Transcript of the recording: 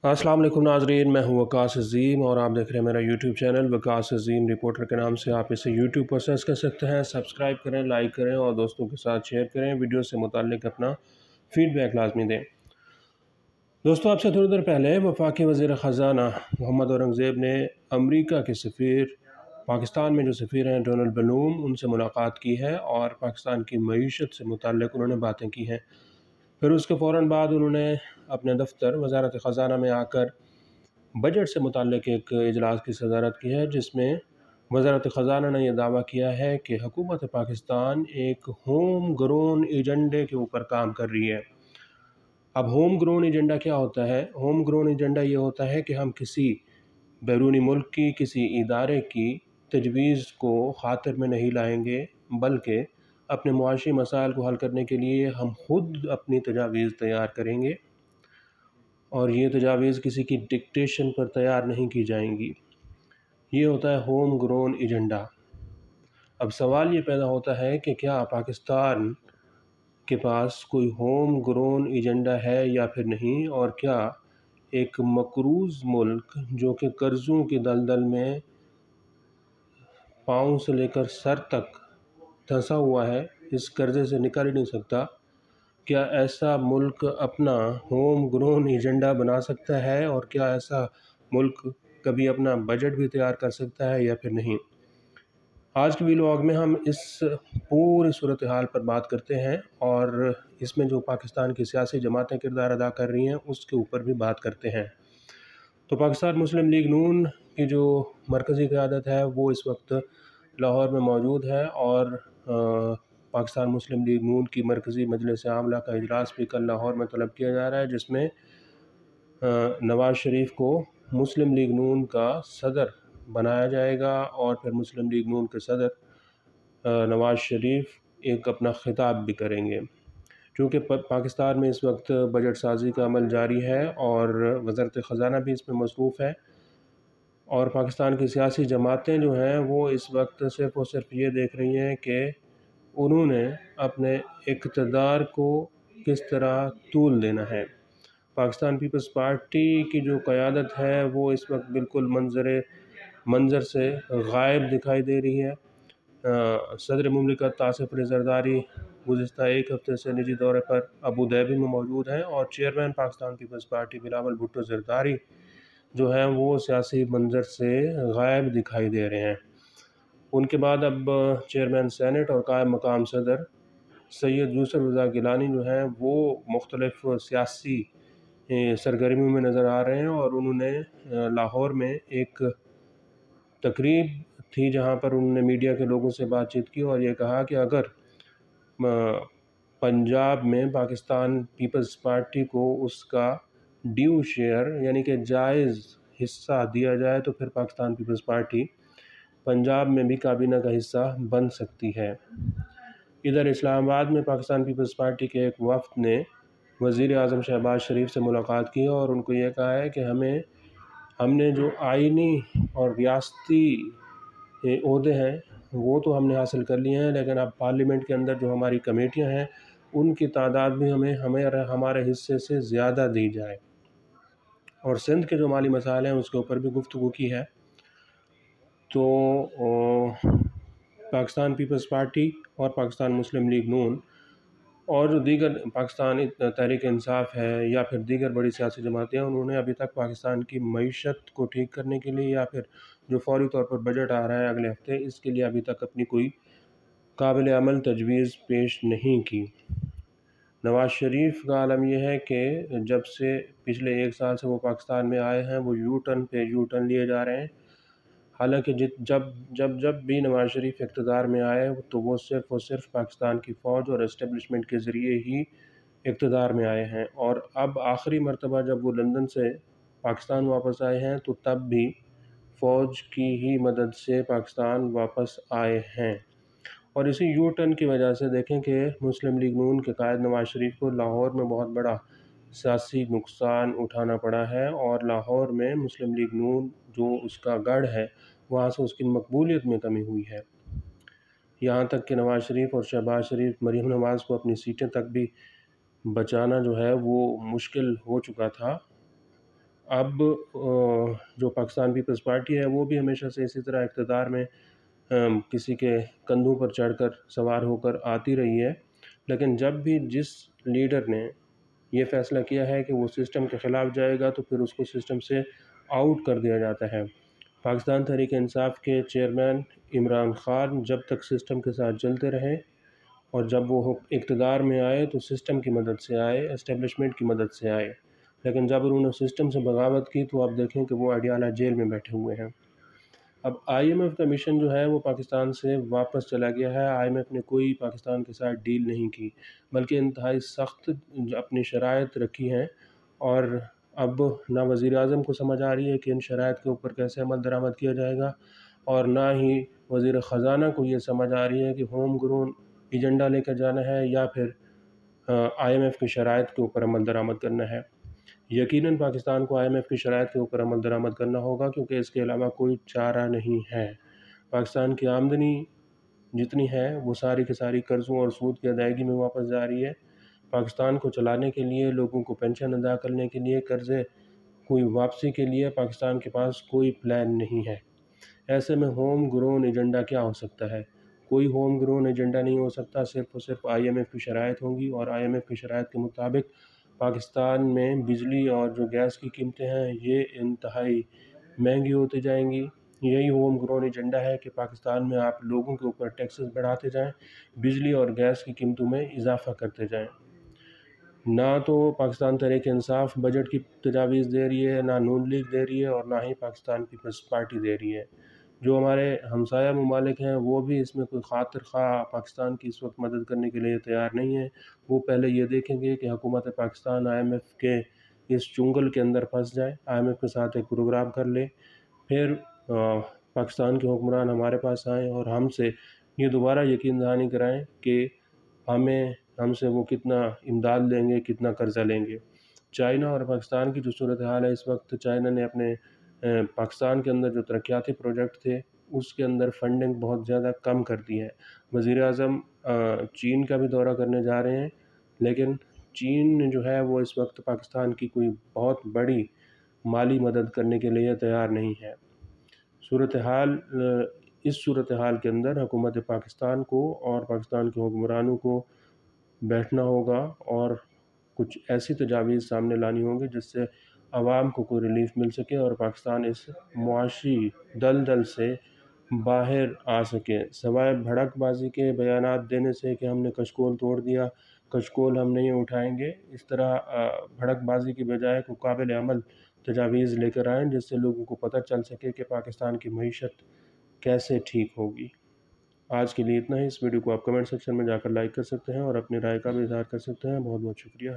अस्सलाम वालेकुम नाज़रीन, मैं हूँ वकास अज़ीम और आप देख रहे हैं मेरा यूट्यूब चैनल वकास अज़ीम रिपोर्टर के नाम से। आप इसे यूट्यूब पर सर्च कर सकते हैं। सब्सक्राइब करें, लाइक करें और दोस्तों के साथ शेयर करें। वीडियो से मुताल्लिक़ अपना फ़ीडबैक लाजमी दें। दोस्तों, आपसे थोड़ी देर पहले वफाकी वज़ीर ख़ज़ाना मोहम्मद औरंगज़ेब ने अमरीका के सफ़ीर पाकिस्तान में जो सफ़ीर हैं डोनाल्ड बनूम, उनसे मुलाकात की है और पाकिस्तान की मईशत से मुताल्लिक़ उन्होंने बातें की हैं। फिर उसके फ़ौरन बाद उन्होंने अपने दफ्तर वज़ारत ख़ज़ाना में आकर बजट से मुताल्लिक़ एक इजलास की सदारत की है, जिसमें वज़ारत ख़ज़ाना ने यह दावा किया है कि हुकूमत पाकिस्तान एक होम ग्रोन एजेंडे के ऊपर काम कर रही है। अब होम ग्रोन एजेंडा क्या होता है? होम ग्रोन एजेंडा ये होता है कि हम किसी बैरूनी मुल्क की किसी इदारे की तजवीज़ को ख़ातिर में नहीं लाएंगे, बल्कि अपने मुआशी मसाइल को हल करने के लिए हम खुद अपनी तजावीज़ तैयार करेंगे और ये तजावीज़ किसी की डिक्टेशन पर तैयार नहीं की जाएंगी। ये होता है होम ग्रोन एजेंडा। अब सवाल ये पैदा होता है कि क्या पाकिस्तान के पास कोई होम ग्रोन एजेंडा है या फिर नहीं, और क्या एक मकरूज़ मुल्क जो कि कर्ज़ों की दलदल में पाँव से लेकर सर तक धंसा हुआ है, इस कर्ज़े से निकल ही नहीं सकता, क्या ऐसा मुल्क अपना होम ग्रोन एजेंडा बना सकता है? और क्या ऐसा मुल्क कभी अपना बजट भी तैयार कर सकता है या फिर नहीं? आज के व्लॉग में हम इस पूरी सूरत हाल पर बात करते हैं और इसमें जो पाकिस्तान की सियासी जमातें किरदार अदा कर रही हैं उसके ऊपर भी बात करते हैं। तो पाकिस्तान मुस्लिम लीग नून की जो मरकज़ी क़यादत है वो इस वक्त लाहौर में मौजूद है और पाकिस्तान मुस्लिम लीग नून की मरकज़ी मजलिस आमला का इजलास भी कल लाहौर में तलब किया जा रहा है, जिसमें नवाज़ शरीफ को मुस्लिम लीग नून का सदर बनाया जाएगा और फिर मुस्लिम लीग नून के सदर नवाज़ शरीफ एक अपना ख़िताब भी करेंगे। चूँकि पाकिस्तान में इस वक्त बजट साज़ी का अमल जारी है और वज़ारत ख़ज़ाना भी इसमें मसरूफ़ है और पाकिस्तान की सियासी जमातें जो हैं वो इस वक्त सिर्फ़ और सिर्फ ये देख रही हैं कि उन्होंने अपने इक़्तिदार को किस तरह तूल देना है। पाकिस्तान पीपल्स पार्टी की जो क़यादत है वो इस वक्त बिल्कुल मंज़र से गायब दिखाई दे रही है। सदर मुमलिकत आसिफ अली ज़रदारी गुज़िस्ता एक हफ़्ते से निजी दौरे पर अबू धाबी में मौजूद हैं और चेयरमैन पाकिस्तान पीपल्स पार्टी बिलावल भुट्टो ज़रदारी जो हैं वो सियासी मंज़र से गायब दिखाई दे रहे हैं। उनके बाद अब चेयरमैन सेनेट और कायम मकाम सदर सैयद यूसुफ रज़ा गिलानी जो हैं वो मुख्तलिफ़ सियासी सरगर्मियों में नज़र आ रहे हैं और उन्होंने लाहौर में एक तकरीब थी जहां पर उन्होंने मीडिया के लोगों से बातचीत की और ये कहा कि अगर पंजाब में पाकिस्तान पीपल्स पार्टी को उसका ड्यू शेयर यानी कि जायज़ हिस्सा दिया जाए तो फिर पाकिस्तान पीपल्स पार्टी पंजाब में भी काबीना का हिस्सा बन सकती है। इधर इस्लामाबाद में पाकिस्तान पीपल्स पार्टी के एक वफ़द ने वज़ीर आज़म शहबाज शरीफ से मुलाकात की और उनको ये कहा है कि हमने जो आइनी और रियासती ओहदे हैं वो तो हमने हासिल कर लिए हैं, लेकिन अब पार्लियामेंट के अंदर जो हमारी कमेटियां हैं उनकी तादाद भी हमारे हिस्से से ज़्यादा दी जाए और सिंध के जो माली मसाइल हैं उसके ऊपर भी गुफ्तगू की है। तो पाकिस्तान पीपल्स पार्टी और पाकिस्तान मुस्लिम लीग नून और जो दीगर पाकिस्तान तहरीक इंसाफ है या फिर दीगर बड़ी सियासी जमातें हैं, उन्होंने अभी तक पाकिस्तान की मईशत को ठीक करने के लिए या फिर जो फौरी तौर पर बजट आ रहा है अगले हफ्ते, इसके लिए अभी तक अपनी कोई काबिल अमल तजवीज़ पेश नहीं की। नवाज़ शरीफ का आलम यह है कि जब से पिछले 1 साल से वो पाकिस्तान में आए हैं वो यू टर्न लिए जा रहे हैं। हालांकि जब जब जब भी नवाज़ शरीफ इक़्तिदार में आए तो वो सिर्फ़ और सिर्फ पाकिस्तान की फ़ौज और इस्टेब्लिशमेंट के ज़रिए ही इक़्तिदार में आए हैं और अब आखिरी मरतबा जब वो लंदन से पाकिस्तान वापस आए हैं तो तब भी फ़ौज की ही मदद से पाकिस्तान वापस आए हैं। और इसी यू टर्न की वजह से देखें कि मुस्लिम लीग नून के कायद नवाज़ शरीफ को लाहौर में बहुत बड़ा सियासी नुकसान उठाना पड़ा है और लाहौर में मुस्लिम लीग नून जो उसका गढ़ है वहाँ से उसकी मकबूलियत में कमी हुई है। यहाँ तक कि नवाज़ शरीफ और शहबाज शरीफ मरीम नवाज़ को अपनी सीटें तक भी बचाना जो है वो मुश्किल हो चुका था। اب جو پاکستان پیپلز پارٹی ہے وہ بھی ہمیشہ سے اسی طرح اقتدار میں کسی کے کندھوں پر چڑھ کر سوار ہو کر آتی رہی ہے، لیکن جب بھی جس لیڈر نے یہ فیصلہ کیا ہے کہ وہ سسٹم کے خلاف جائے گا تو پھر اس کو سسٹم سے آؤٹ کر دیا جاتا ہے۔ پاکستان تحریک انصاف کے چیئرمین عمران خان جب تک سسٹم کے ساتھ چلتے رہے اور جب وہ اقتدار میں آئے تو سسٹم کی مدد سے آئے، اسٹیبلشمنٹ کی مدد سے آئے، لیکن جب انہوں نے سسٹم سے بغاوت کی تو آپ دیکھیں کہ وہ اڈیالہ جیل میں بیٹھے ہوئے ہیں۔ اب آئی ایم ایف کا مشن جو ہے وہ پاکستان سے واپس چلا گیا ہے۔ آئی ایم ایف نے کوئی پاکستان کے ساتھ ڈیل نہیں کی، بلکہ انتہائی سخت اپنی شرائط رکھی ہیں، اور اب نہ وزیر اعظم کو سمجھ آ رہی ہے کہ ان شرائط کے اوپر کیسے عمل درآمد کیا جائے گا، اور نہ ہی وزیر خزانہ کو یہ سمجھ آ رہی ہے کہ ہوم گرون ایجنڈا لے کر جانا ہے یا پھر آئی ایم ایف کی شرائط کے اوپر عمل درآمد کرنا ہے۔ یقیناً پاکستان کو آئی ایم ایف کی شرائط کے اوپر عمل درآمد کرنا ہوگا، کیونکہ اس کے علاوہ کوئی چارہ نہیں ہے۔ پاکستان کی آمدنی جتنی ہے وہ ساری کی ساری قرضوں اور سود کی ادائیگی میں واپس جا رہی ہے۔ پاکستان کو چلانے کے لیے، لوگوں کو پینشن ادا کرنے کے لیے، قرضے کوئی واپسی کے لیے پاکستان کے پاس کوئی پلان نہیں ہے۔ ایسے میں ہوم گرون ایجنڈا کیا ہو سکتا ہے؟ کوئی ہوم گرون ایجنڈا نہیں ہو سکتا، صرف اور صرف آئی ایم ایف کی شرائط ہوں گی، اور آئی ایم ایف کی شرائط کے مطابق پاکستان میں بجلی اور جو گیس کی قیمتیں ہیں یہ انتہائی مہنگی ہوتی جائیں گی۔ یہی ہوم گرون ایجنڈا ہے کہ پاکستان میں آپ لوگوں کے اوپر ٹیکسز بڑھاتے جائیں، بجلی اور گیس کی قیمتوں میں اضافہ کرتے جائیں۔ نہ تو پاکستان تحریک انصاف بجٹ کی تجاویز دے رہی ہے، نہ نون لیگ دے رہی ہے، اور نہ ہی پاکستان پیپلز پارٹی دے رہی ہے۔ جو ہمارے ہمسایہ ممالک ہیں وہ بھی اس میں کوئی خاطر خواہ پاکستان کی اس وقت مدد کرنے کے لیے تیار نہیں ہیں۔ وہ پہلے یہ دیکھیں گے کہ حکومت پاکستان آئی ایم ایف کے اس چنگل کے اندر پھنس جائے، آئی ایم ایف کے ساتھ ایک پروگرام کر لے، پھر پاکستان کے حکمران ہمارے پاس آئیں اور ہم سے یہ دوبارہ یقین دہانی کرائیں کہ ہم سے وہ کتنا امداد لیں گے، کتنا قرضہ لیں گے۔ چائنا اور پاکستان کی جو صورتحال ہے اس وقت، چائنا نے اپنے پاکستان کے اندر جو ترقیاتی پروجیکٹ تھے اس کے اندر فنڈنگ بہت زیادہ کم کر دی ہے۔ وزیر اعظم چین کا بھی دورہ کرنے جا رہے ہیں، لیکن چین جو ہے وہ اس وقت پاکستان کی کوئی بہت بڑی مالی مدد کرنے کے لیے تیار نہیں ہے۔ اس صورتحال کے اندر حکومت پاکستان کو اور پاکستان کے حکمرانوں کو بیٹھنا ہوگا اور کچھ ایسی تجاویز سامنے لانی ہوں گی جس سے عوام کو کوئی ریلیف مل سکے اور پاکستان اس معاشی دلدل سے باہر آ سکے، سوائے بھڑک بازی کے بیانات دینے سے کہ ہم نے کچکول توڑ دیا، کچکول ہم نہیں اٹھائیں گے۔ اس طرح بھڑک بازی کی بجائے کوئی قابل عمل تجاویز لے کر آئیں جس سے لوگوں کو پتہ چل سکے کہ پاکستان کی معیشت کیسے ٹھیک ہوگی۔ آج کے لیے اتنا ہی۔ اس ویڈیو کو آپ کمنٹ سیکشن میں جا کر لائک کر سکتے ہیں اور اپنی رائے کا بھی اظہار کر سکتے ہیں۔ بہت بہت شکریہ۔